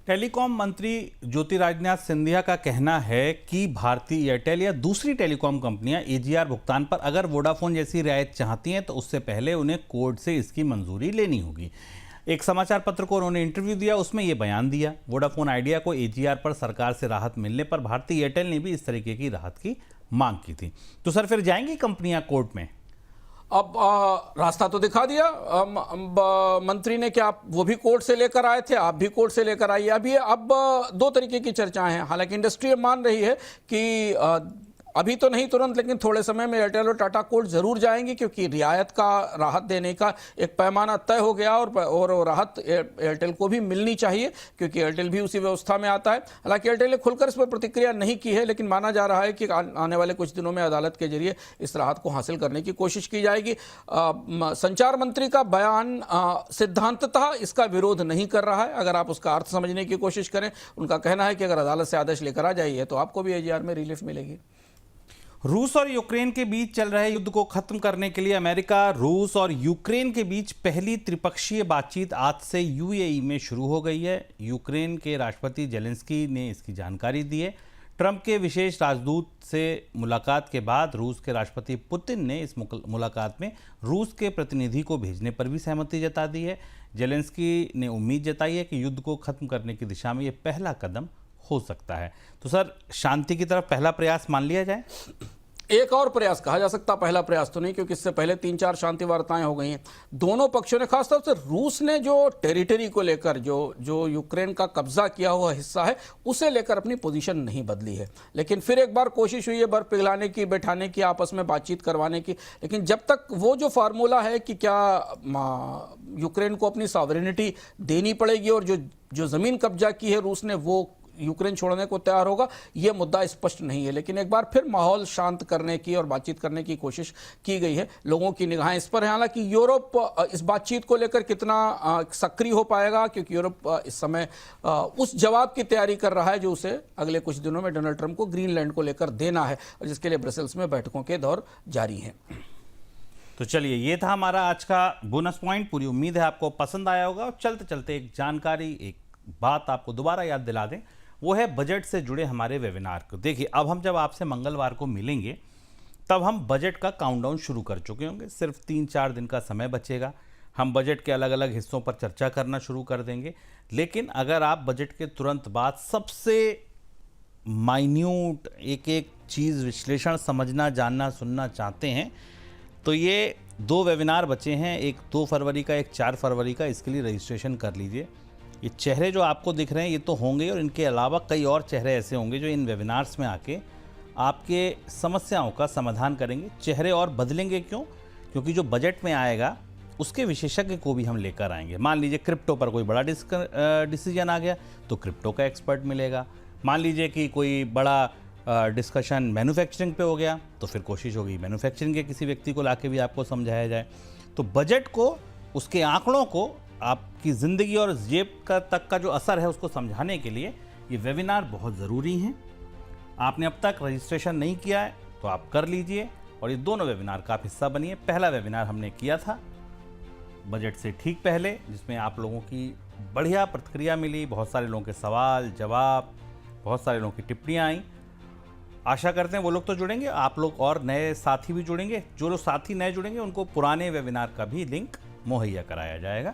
Telecom मंत्री ज्योतिरादित्य सिंधिया का कहना है कि भारतीय एयरटेल या दूसरी टेलीकॉम कंपनियां एजीआर भुगतान पर अगर वोडाफोन जैसी रियायत चाहती हैं तो उससे पहले उन्हें कोर्ट से इसकी मंजूरी लेनी होगी। एक समाचार पत्र को उन्होंने इंटरव्यू दिया, उसमें यह बयान दिया। वोडाफोन आइडिया को एजीआर पर सरकार से राहत मिलने पर भारतीय एयरटेल ने भी इस तरीके की राहत की मांग की थी। तो सर, फिर जाएंगी कंपनियां कोर्ट में? अब रास्ता तो दिखा दिया मंत्री ने कि आप वो भी कोर्ट से लेकर आए थे, आप भी कोर्ट से लेकर आइए। अब दो तरीके की चर्चाएं हैं। हालांकि इंडस्ट्री मान रही है कि अभी तो नहीं तुरंत, लेकिन थोड़े समय में एयरटेल और टाटा कोर्ट जरूर जाएंगे, क्योंकि रियायत का, राहत देने का एक पैमाना तय हो गया और राहत एयरटेल को भी मिलनी चाहिए, क्योंकि एयरटेल भी उसी व्यवस्था में आता है। हालांकि एयरटेल ने खुलकर इस पर प्रतिक्रिया नहीं की है, लेकिन माना जा रहा है कि आने वाले कुछ दिनों में अदालत के जरिए इस राहत को हासिल करने की कोशिश की जाएगी। संचार मंत्री का बयान सिद्धांततः इसका विरोध नहीं कर रहा है। अगर आप उसका अर्थ समझने की कोशिश करें, उनका कहना है कि अगर अदालत से आदेश लेकर आ जाइए तो आपको भी एजीआर में रिलीफ मिलेगी। रूस और यूक्रेन के बीच चल रहे युद्ध को खत्म करने के लिए अमेरिका, रूस और यूक्रेन के बीच पहली त्रिपक्षीय बातचीत आज से यूएई में शुरू हो गई है। यूक्रेन के राष्ट्रपति जेलेंस्की ने इसकी जानकारी दी है। ट्रंप के विशेष राजदूत से मुलाकात के बाद रूस के राष्ट्रपति पुतिन ने इस मुलाकात में रूस के प्रतिनिधि को भेजने पर भी सहमति जता दी है। जेलेंस्की ने उम्मीद जताई है कि युद्ध को खत्म करने की दिशा में यह पहला कदम हो सकता है। तो सर, शांति की तरफ पहला प्रयास मान लिया जाए? एक और प्रयास कहा जा सकता, पहला प्रयास तो नहीं, क्योंकि इससे पहले 3-4 शांति वार्ताएं हो गई हैं। दोनों पक्षों ने, खासतौर से रूस ने जो टेरिटरी को लेकर, जो यूक्रेन का कब्जा किया हुआ हिस्सा है, उसे लेकर अपनी पोजीशन नहीं बदली है। लेकिन फिर एक बार कोशिश हुई है बर्फ पिघलाने की, बैठाने की, आपस में बातचीत करवाने की। लेकिन जब तक वो जो फार्मूला है कि क्या यूक्रेन को अपनी सॉवरेनिटी देनी पड़ेगी और जो जमीन कब्जा की है रूस ने, वो यूक्रेन छोड़ने को तैयार होगा, यह मुद्दा स्पष्ट नहीं है। लेकिन एक बार फिर माहौल शांत करने की और बातचीत करने की कोशिश की गई है। लोगों की निगाहें इस पर है। हालांकि यूरोप इस बातचीत को लेकर कितना सक्रिय हो पाएगा, क्योंकि यूरोप इस समय उस जवाब की तैयारी कर रहा है जो उसे अगले कुछ दिनों में डोनाल्ड ट्रंप को ग्रीनलैंड को लेकर देना है, और जिसके लिए ब्रसेल्स में बैठकों के दौर जारी हैं। तो चलिए, ये था हमारा आज का बोनस पॉइंट। पूरी उम्मीद है आपको पसंद आया होगा। और चलते चलते एक जानकारी, एक बात आपको दोबारा याद दिला दें, वो है बजट से जुड़े हमारे वेबिनार को। देखिए, अब हम जब आपसे मंगलवार को मिलेंगे तब हम बजट का काउंटडाउन शुरू कर चुके होंगे। सिर्फ 3-4 दिन का समय बचेगा। हम बजट के अलग अलग हिस्सों पर चर्चा करना शुरू कर देंगे। लेकिन अगर आप बजट के तुरंत बाद सबसे माइन्यूट एक एक चीज़, विश्लेषण समझना, जानना, सुनना चाहते हैं तो ये 2 वेबिनार बचे हैं, एक 2 फरवरी का, एक 4 फरवरी का। इसके लिए रजिस्ट्रेशन कर लीजिए। ये चेहरे जो आपको दिख रहे हैं ये तो होंगे, और इनके अलावा कई और चेहरे ऐसे होंगे जो इन वेबिनार्स में आके आपके समस्याओं का समाधान करेंगे। चेहरे और बदलेंगे क्यों? क्योंकि जो बजट में आएगा उसके विशेषज्ञ को भी हम लेकर आएंगे। मान लीजिए क्रिप्टो पर कोई बड़ा डिसीजन आ गया तो क्रिप्टो का एक्सपर्ट मिलेगा। मान लीजिए कि कोई बड़ा डिस्कशन मैन्युफैक्चरिंग पे हो गया तो फिर कोशिश होगी मैन्युफैक्चरिंग के किसी व्यक्ति को लाके भी आपको समझाया जाए। तो बजट को, उसके आंकड़ों को, आपकी ज़िंदगी और जेब का तक का जो असर है उसको समझाने के लिए ये वेबिनार बहुत ज़रूरी हैं। आपने अब तक रजिस्ट्रेशन नहीं किया है तो आप कर लीजिए और ये दोनों वेबिनार का आप हिस्सा बनिए। पहला वेबिनार हमने किया था बजट से ठीक पहले, जिसमें आप लोगों की बढ़िया प्रतिक्रिया मिली, बहुत सारे लोगों के सवाल जवाब, बहुत सारे लोगों की टिप्पणियाँ आई। आशा करते हैं वो लोग तो जुड़ेंगे, आप लोग और नए साथी भी जुड़ेंगे। जो लोग साथी नए जुड़ेंगे उनको पुराने वेबिनार का भी लिंक मुहैया कराया जाएगा।